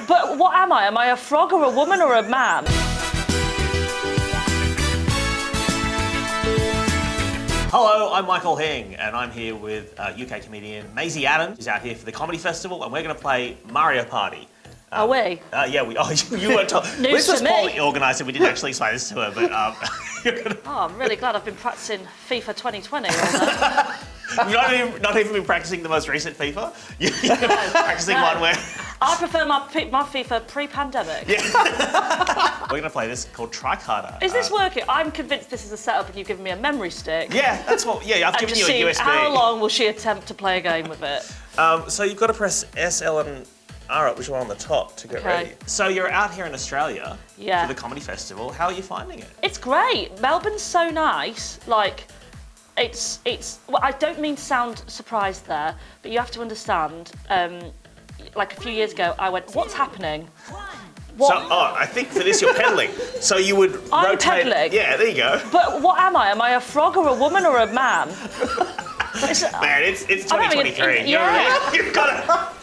But what am I? Am I a frog or a woman or a man? Hello, I'm Michael Hing, and I'm here with UK comedian Maisie Adam, who's out here for the Comedy Festival, and we're going to play Mario Party. Are we? Yeah, we. Oh, you weren't told. News This was to me. poorly organised, and we didn't actually explain this to her, but you're gonna... Oh, I'm really glad I've been practising FIFA 2020 all day. You've not even been practising the most recent FIFA? You're practising one where... I prefer my FIFA pre-pandemic. Yeah. We're going to play this called Tricarder. Is this working? I'm convinced this is a setup and you've given me a memory stick. Yeah, that's what... Yeah, I've given you a USB. How long will she attempt to play a game with it? So you've got to press S, L, and R up, which are on the top to get ready. So you're out here in Australia for the Comedy Festival. How are you finding it? It's great. Melbourne's so nice. Like, it's. Well, I don't mean to sound surprised there, but you have to understand. Like a few years ago, I went, "What's happening?" What? So, I think for this you're pedaling. So you would I'm rotate. pedaling. Yeah, there you go. But what am I? Am I a frog or a woman or a man? Man, it's 2023. Yeah. You've got to.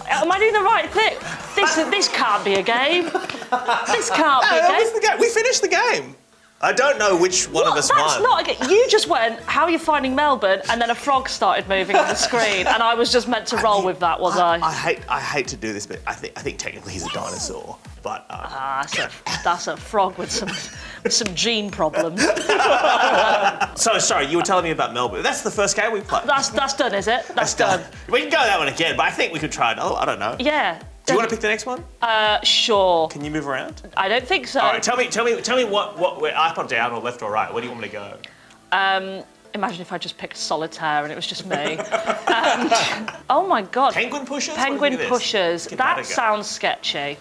Am I doing the right thing? This can't be a game. This can't be a That game. was the game. We finished the game. I don't know which one of us won. That's not a game. You just went, how are you finding Melbourne? And then a frog started moving on the screen, and I was just meant to roll with that, was I? I hate to do this, but I think technically he's a dinosaur. But that's a frog with some gene problems. So sorry, you were telling me about Melbourne. That's the first game we played. That's done, is it? That's done. We can go that one again, but I think we could try another. I don't know. Yeah. Do you want to pick the next one? Sure. Can you move around? I don't think so. All right, tell me what up or down or left or right? Where do you want me to go? Imagine if I just picked Solitaire and it was just me. Oh my God. Penguin pushers? Penguin pushers. That sounds sketchy.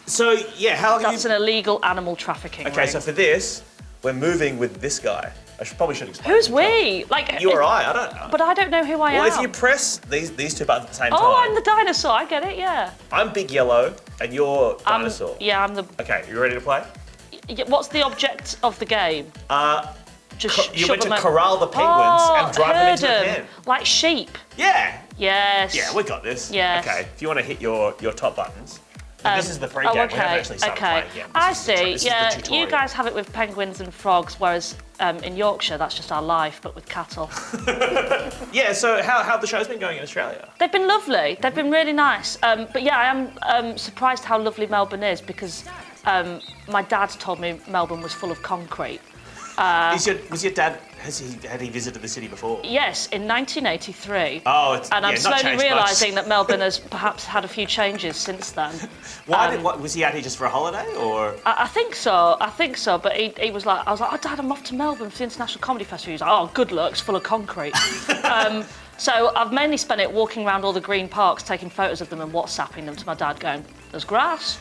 So yeah, how long? That's an illegal animal trafficking. Okay, ring. so for this, we're moving with this guy. Probably should explain. Who's we? Like you or I don't know. But I don't know who I am. Well, if you press these two buttons at the same time. Oh, I'm the dinosaur. I get it. Yeah. I'm Big Yellow, and you're Dinosaur. I'm the. Okay, you ready to play? What's the object of the game? Just you're meant to corral the penguins and drive them into the pen. Like sheep. Yeah. Yes. Yeah, we got this. Yes. Okay, if you want to hit your top buttons. This is the pre-game. We haven't actually started playing yet. I see. Yeah, you guys have it with penguins and frogs, whereas in Yorkshire that's just our life, but with cattle. Yeah. So how have the shows been going in Australia? They've been lovely. They've been really nice. But yeah, I am surprised how lovely Melbourne is because my dad told me Melbourne was full of concrete. Was your dad? Had he visited the city before? Yes, in 1983. Oh, and I'm slowly realising that Melbourne has perhaps had a few changes since then. Was he out here just for a holiday, or? I think so. But he was like, I was like, oh, Dad, I'm off to Melbourne for the International Comedy Festival. He was like, oh, good luck, it's full of concrete. So I've mainly spent it walking around all the green parks, taking photos of them and WhatsApping them to my dad, going, there's grass.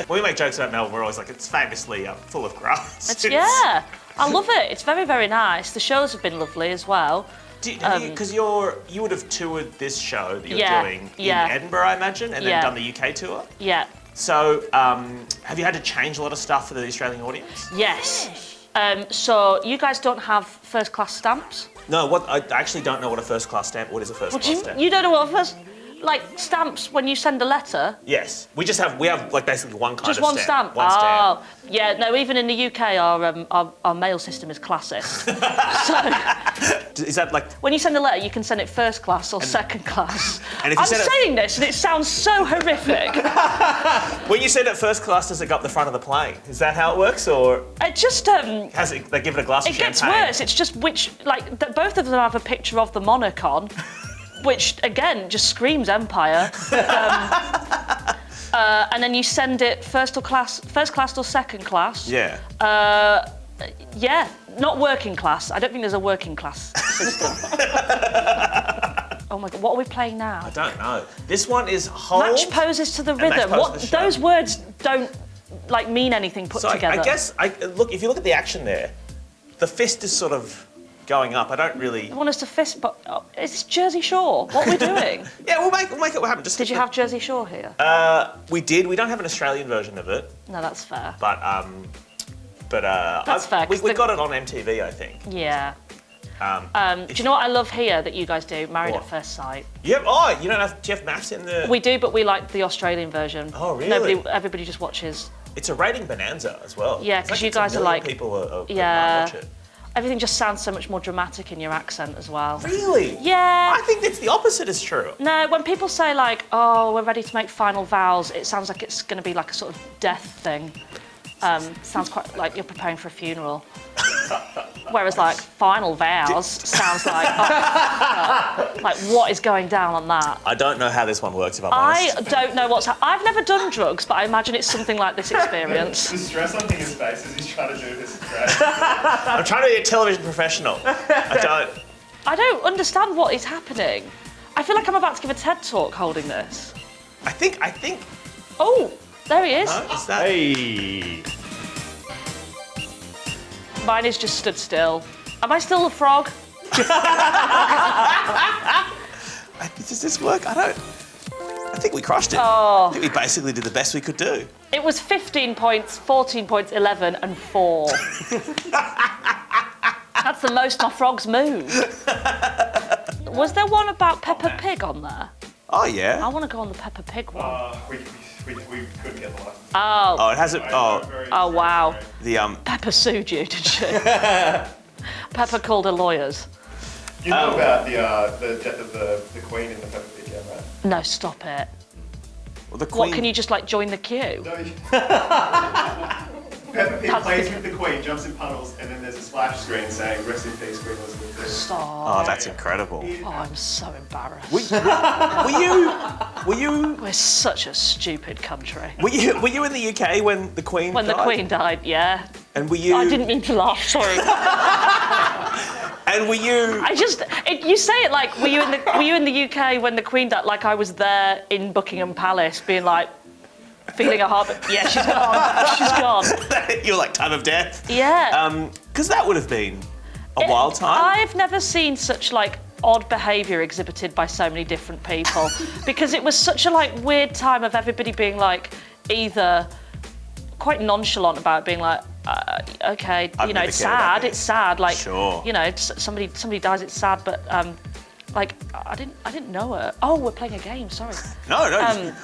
When we make jokes about Melbourne, we're always like, it's famously full of grass. Yeah, I love it. It's very, very nice. The shows have been lovely as well. Because you would have toured this show that you're doing in Edinburgh, I imagine, and then done the UK tour? Yeah. So have you had to change a lot of stuff for the Australian audience? Yes. So you guys don't have first class stamps? No, I actually don't know what a first class stamp. What is a first class stamp? You don't know what a first... Like stamps when you send a letter? Yes. We have like basically one kind of stamp. Just one stamp. Oh, yeah, no, even in the UK our mail system is classist. So is that like when you send a letter you can send it first class or second class. And if I'm saying this and it sounds so horrific. When you send it first class, does it go up the front of the plane? Is that how it works, or it just they give it a glass of champagne? It gets worse. It's just both of them have a picture of the monarch on. Which again just screams empire, and then you send it first class or second class. Yeah. Yeah, not working class. I don't think there's a working class system. Oh my God, what are we playing now? I don't know. This one is hold. Match poses to the rhythm. Those words don't mean anything put together. I guess look. If you look at the action there, the fist is sort of going up. I don't really... You want us to fist... But is this Jersey Shore? What are we doing? Yeah, we'll make it happen. Did you have Jersey Shore here? We did. We don't have an Australian version of it. No, that's fair. But that's fair. We got it on MTV, I think. Yeah. Do you know what I love here that you guys do? Married at First Sight. Yep. Oh, you don't have Jeff Maths in the... We do, but we like the Australian version. Oh, really? Everybody just watches. It's a rating bonanza as well. Yeah, because you guys are like... people watch it. Everything just sounds so much more dramatic in your accent as well. Really? Yeah. I think that's the opposite is true. No, when people say like, oh, we're ready to make final vows, it sounds like it's going to be like a sort of death thing. Sounds quite like you're preparing for a funeral. Whereas like final vows sounds like, like what is going down on that? I don't know how this one works if I'm honest. I don't know I've never done drugs, but I imagine it's something like this experience. The stress on his face as he's trying to do this is great. I'm trying to be a television professional. I don't understand what is happening. I feel like I'm about to give a TED talk holding this. I think. Oh, there he is. No, is that... Hey. Mine is just stood still. Am I still a frog? Does this work? I think we crushed it. Oh. I think we basically did the best we could do. It was 15 points, 14 points, 11 and 4. That's the most my frogs moved. Was there one about Peppa Pig on there? Oh, yeah. I want to go on the Peppa Pig one. We couldn't get the license. Oh, it hasn't... Oh, wow. The, Peppa sued you, did she? Peppa called her lawyers. You know about the death of the Queen in the Peppa Pig, yeah, right? No, stop it. Well, the Queen... What, can you just, like, join the queue? No, Peppa Pig plays with the Queen, jumps in puddles, and then there's a splash screen saying, "Rest in peace, Queen Elizabeth II." Stop. Oh, that's incredible. Oh, I'm so embarrassed. Were you... We're such a stupid country. Were you in the UK when the Queen died? When the Queen died, yeah. And were you... I didn't mean to laugh, sorry. And were you... You say it like, were you in the UK when the Queen died? Like I was there in Buckingham Palace being like, feeling a heart, yeah, she's gone, she's gone. You're like, time of death? Yeah. Because that would have been a wild time. I've never seen such like odd behaviour exhibited by so many different people because it was such a like weird time of everybody being like either quite nonchalant about it, being like, okay, you know, it's sad, like, sure. You know, somebody dies, it's sad, but like I didn't know her. Oh, we're playing a game. Sorry. No,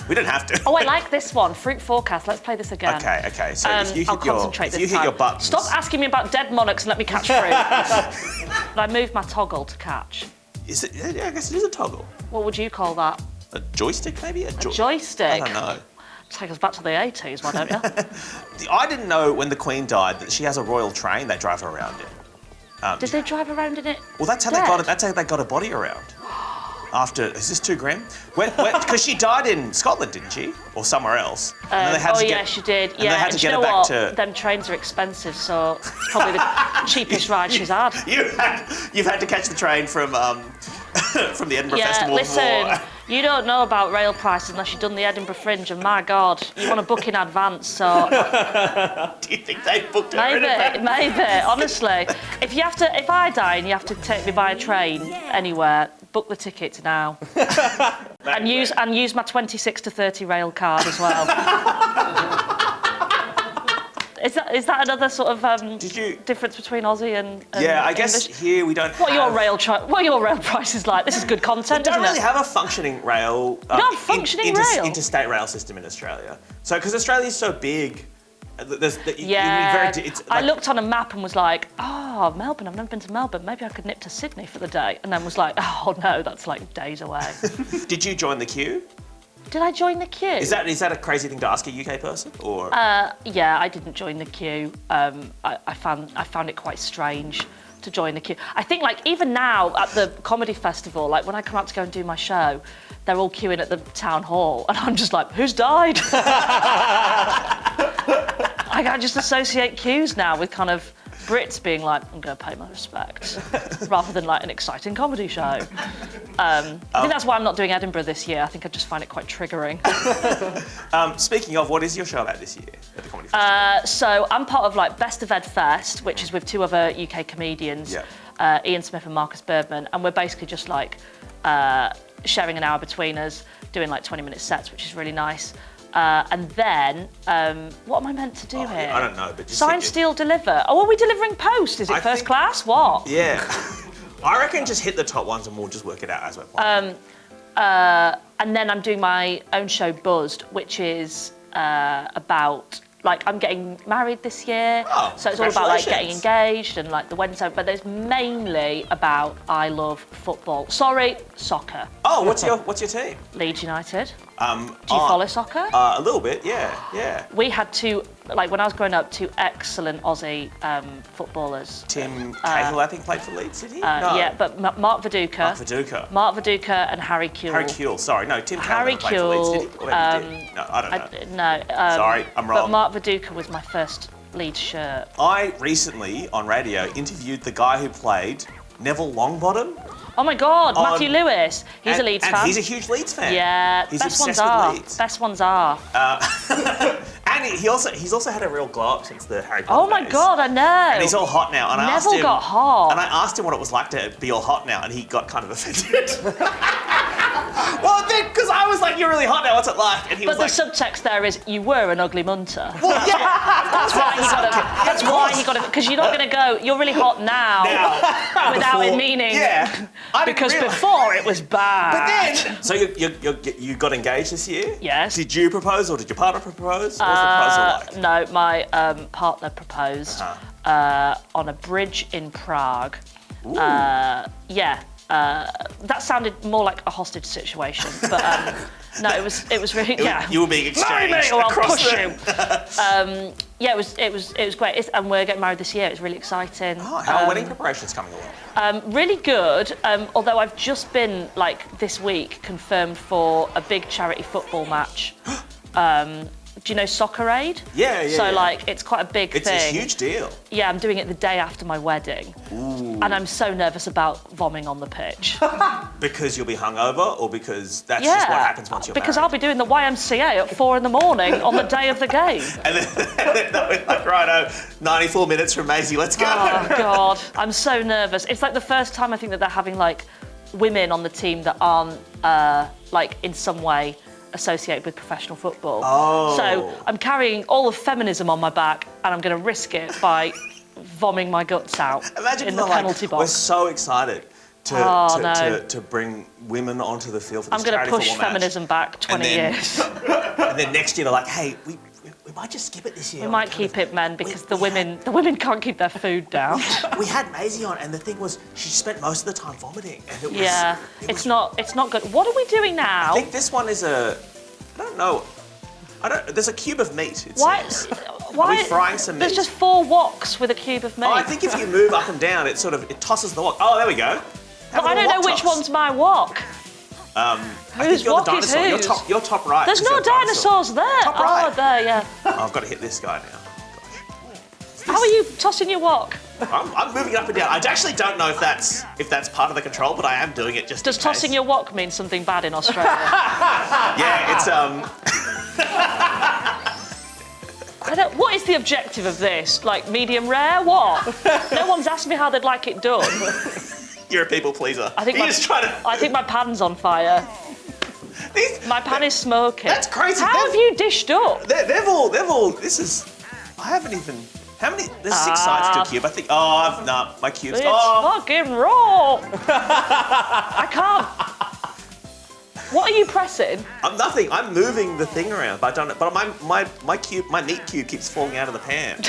we don't have to. Oh, I like this one. Fruit forecast. Let's play this again. Okay. So if you I'll hit your buttons. Stop asking me about dead monarchs and let me catch fruit. I moved my toggle to catch. Is it? Yeah, I guess it is a toggle. What would you call that? A joystick, maybe? A joystick. I don't know. Take us back to the 80s, why don't you? I didn't know when the Queen died that she has a royal train they drive her around in. Did they drive around in it? Well, that's how they got it. That's how they got a body around. After, is this 2 grand? Because she died in Scotland, didn't she, or somewhere else? She did. And they had to get her back to. Them trains are expensive, so it's probably the cheapest ride she's had. You've had to catch the train from the Edinburgh Festival. Listen, you don't know about rail prices unless you've done the Edinburgh Fringe, and my God, you want to book in advance, so... Do you think they booked her in advance? Maybe, honestly. If I die and you have to take me by a train anywhere, book the tickets now. and use my 26 to 30 rail card as well. Is that another sort of difference between Aussie and yeah, I English? guess here we don't. What are your rail prices like? This is good content, isn't it? We don't really have a functioning rail. Interstate rail system in Australia. So because Australia is so big, I looked on a map and was like, oh, Melbourne. I've never been to Melbourne. Maybe I could nip to Sydney for the day, and then was like, oh no, that's like days away. Did you join the queue? Did I join the queue? Is that a crazy thing to ask a UK person, or? Yeah, I didn't join the queue. I found it quite strange to join the queue. I think like even now at the comedy festival, like when I come out to go and do my show, they're all queuing at the town hall, and I'm just like, who's died? I just associate queues now with kind of Brits being like, I'm going to pay my respects, rather than like an exciting comedy show. I think that's why I'm not doing Edinburgh this year. I think I just find it quite triggering. Speaking of, what is your show about this year at the Comedy Festival? So I'm part of like Best of Ed Fest, which is with 2 other UK comedians, Ian Smith and Marcus Birdman, and we're basically just like sharing an hour between us, doing like 20-minute sets, which is really nice. And then, what am I meant to do here? I don't know, but just Sign, steal, deliver. Oh, are we delivering post? Is it first class? What? Yeah. I reckon just hit the top ones and we'll just work it out as we're playing. And then I'm doing my own show, Buzzed, which is about, like, I'm getting married this year. Oh, so it's all about, like, getting engaged and, like, the wedding ceremony. But there's mainly about I love football. Sorry, soccer. Oh, what's your team? Leeds United. Do you follow soccer? A little bit, yeah. We had two, like, when I was growing up, two excellent Aussie footballers. Tim Cahill, I think, played for Leeds City? No. Yeah, but Mark Viduka. Mark Viduka and Harry Kewell. Harry Kewell, sorry. No, Tim Harry Cahill Kewell, played for Leeds City. No, I don't know. Sorry, I'm wrong. But Mark Viduka was my first Leeds shirt. I recently, on radio, interviewed the guy who played Neville Longbottom. Oh my God, Matthew Lewis. He's a Leeds fan. And he's a huge Leeds fan. Yeah, he's best obsessed ones are. with Leeds. Best ones are. And he's also had a real glow up since the Harry Potter Oh my days. God, I know. And he's all hot now. And Neville got hot. And I asked him what it was like to be all hot now, and he got kind of offended. Well, because I was like, "You're really hot now. What's it like?" And he was like, "But the subtext there is you were an ugly munter." Well, yeah, that's why he got it. Because you're not going to go. You're really hot now without it meaning. Yeah. Because before it was bad. But then, so you got engaged this year? Yes. Did you propose or did your partner propose? What was the proposal like? No, my partner proposed on a bridge in Prague. That sounded more like a hostage situation, but no, it was really You were being exchanged. Marry me or I'll push the... you. It was great, and we're getting married this year. It's really exciting. Oh, how are wedding preparations coming along? Really good. Although I've just been this week confirmed for a big charity football match. Do you know Soccer Aid? Yeah. It's quite a big thing. It's a huge deal. Yeah, I'm doing it the day after my wedding. Ooh. And I'm so nervous about vomiting on the pitch. Because you'll be hungover, or because that's just what happens once you're because married? I'll be doing the YMCA at 4 a.m. on the day of the game. And then they'll be like, righto, 94 minutes from Maisie, let's go. Oh, God. I'm so nervous. It's like the first time I think that they're having, women on the team that aren't, in some way associated with professional football. Oh. So I'm carrying all of feminism on my back, and I'm going to risk it by vomiting my guts out in the penalty box. We're so excited to bring women onto the field for this charity football match. I'm going to push feminism back 20 years. And then next year they're like, hey, we might just skip it this year. We might keep it, men, because the women can't keep their food down. We had Maisie on, and the thing was, she spent most of the time vomiting. And it's not good. What are we doing now? I think this one is I don't know. There's a cube of meat, it seems. Why? Are we frying some meat? There's just 4 woks with a cube of meat. Oh, I think if you move up and down, it tosses the wok. Oh, there we go. But I don't know which one's my wok. Whose wok is whose? Your top right. There's no dinosaurs there. Top right. Oh, there, yeah. I've got to hit this guy now. Gosh. How are you tossing your wok? I'm moving up and down. I actually don't know if that's part of the control, but I am doing it just in Does case. tossing your wok mean something bad in Australia? Yeah, it's What is the objective of this? Medium rare? What? No one's asked me how they'd like it done. You're a people pleaser. I think my pan's on fire. My pan is smoking. That's crazy. How have you dished up? They've all. This is. I haven't even. How many? There's 6 sides to a cube. I think. My cube's. It's fucking raw. I can't. What are you pressing? I'm nothing. I'm moving the thing around, but I don't. But my cube, my meat cube, keeps falling out of the pan.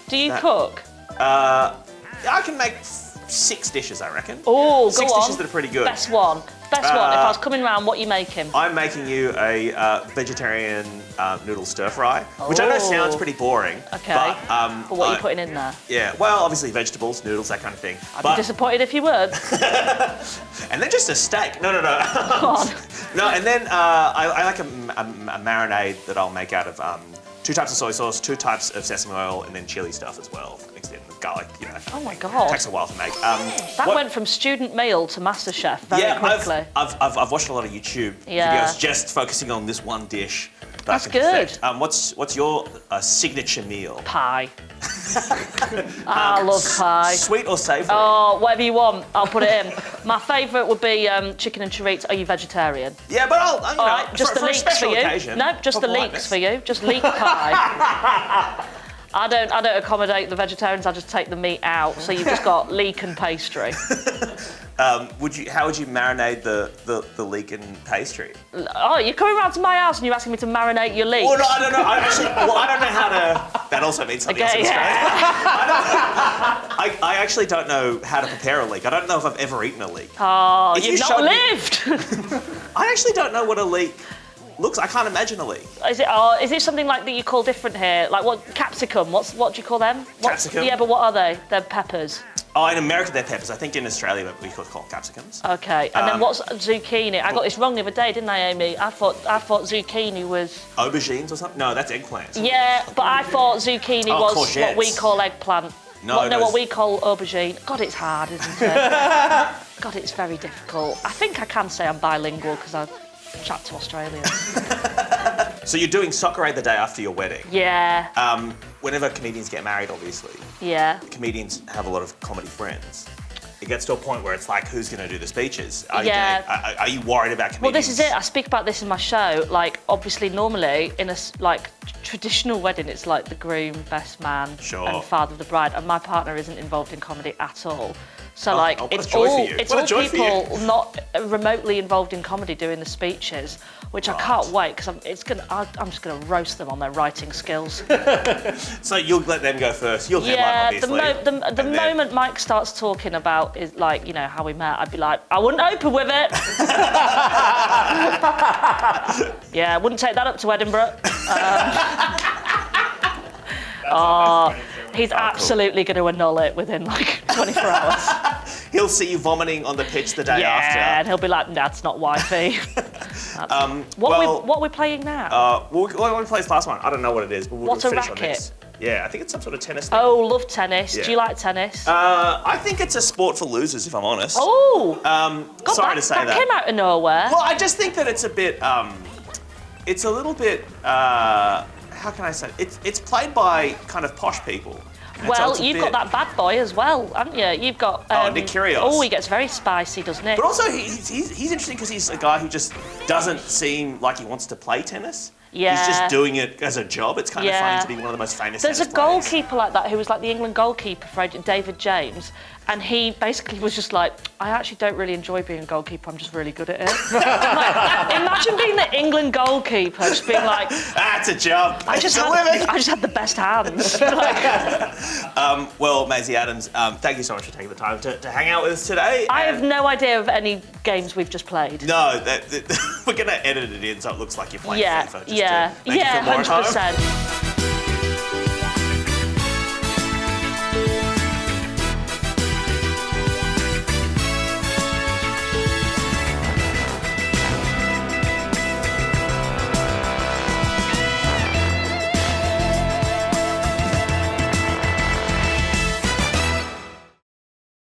Do you cook? I can make 6 dishes, I reckon. Oh, 6 dishes that are pretty good. Best one. If I was coming round, what are you making? I'm making you a vegetarian noodle stir fry, which I know sounds pretty boring. Okay. But what are you putting in there? Yeah. Well, obviously vegetables, noodles, that kind of thing. I'd be disappointed if you would. And then just a steak. No. Come on. No, and then I like a marinade that I'll make out of 2 types of soy sauce, 2 types of sesame oil, and then chili stuff as well, mixed in with garlic. Oh my God. It takes a while to make. That went from student meal to MasterChef very quickly. I've watched a lot of YouTube videos just focusing on this one dish. That's good. What's your signature meal? Pie. I love pie. Sweet or savoury? Oh, whatever you want, I'll put it in. My favourite would be chicken and chorizo. Are you vegetarian? Yeah, but I'll All right, just the leeks for you. Occasion, no, just the leeks for you. Just leek pie. I don't accommodate the vegetarians. I just take the meat out. So you've just got leek and pastry. How would you marinate the leek and pastry? Oh, you're coming round to my house and you're asking me to marinate your leeks? Well, no, I don't know. I don't know how to. That also means something else in Australia. I actually don't know how to prepare a leek. I don't know if I've ever eaten a leek. Oh, you've not lived. I actually don't know what a leek looks. I can't imagine a leek. Is it something like that you call different here? Like what capsicum? What do you call them? Capsicum? Yeah, but what are they? They're peppers. Oh, in America they're peppers. I think in Australia we call capsicums. Okay, and then what's zucchini? I got this wrong the other day, didn't I, Amy? I thought zucchini was aubergines or something. No, that's eggplants. Yeah, but I thought zucchini was courgettes. what we call eggplant. What we call aubergine. God, it's hard, isn't it? God, it's very difficult. I think I can say I'm bilingual because I chat to Australians. So you're doing Soccer Aid the day after your wedding? Yeah. Whenever comedians get married, obviously. Yeah. Comedians have a lot of comedy friends. It gets to a point where it's like, who's going to do the speeches? Are you worried about comedians? Well, this is it. I speak about this in my show. Like, obviously, normally in a traditional wedding, it's like the groom, best man, and father of the bride, and my partner isn't involved in comedy at all. So it's all people not remotely involved in comedy doing the speeches, which I can't wait because I'm just gonna roast them on their writing skills. So you'll let them go first. You'll headline, obviously. The moment Mike starts talking about is like, you know, how we met, I'd be like, I wouldn't open with it. Yeah, I wouldn't take that up to Edinburgh. He's absolutely going to annul it within like 24 hours. He'll see you vomiting on the pitch the day after. Yeah, and he'll be like, that's not wifey. What are we playing now? We played this last one. I don't know what it is, but we'll finish on this. Yeah, I think it's some sort of tennis thing. Oh, love tennis. Yeah. Do you like tennis? I think it's a sport for losers, if I'm honest. Oh! God, sorry to say that. That came out of nowhere. Well, I just think that it's a bit, it's a little bit, how can I say it? It's played by kind of posh people. Well, you've got that bad boy as well, haven't you? You've got... Nick Kyrgios. Oh, he gets very spicy, doesn't he? But also, he's interesting because he's a guy who just doesn't seem like he wants to play tennis. Yeah. He's just doing it as a job. It's kind of funny to be one of the most famous tennis players. There's a goalkeeper like that who was like the England goalkeeper for David James, and he basically was just like, I actually don't really enjoy being a goalkeeper, I'm just really good at it. Like, imagine being the England goalkeeper, just being like... That's a job. I just had the best hands. Well, Maisie Adams, thank you so much for taking the time to hang out with us today. I have no idea of any games we've just played. No, we're going to edit it in so it looks like you're playing FIFA. Yeah, 100%.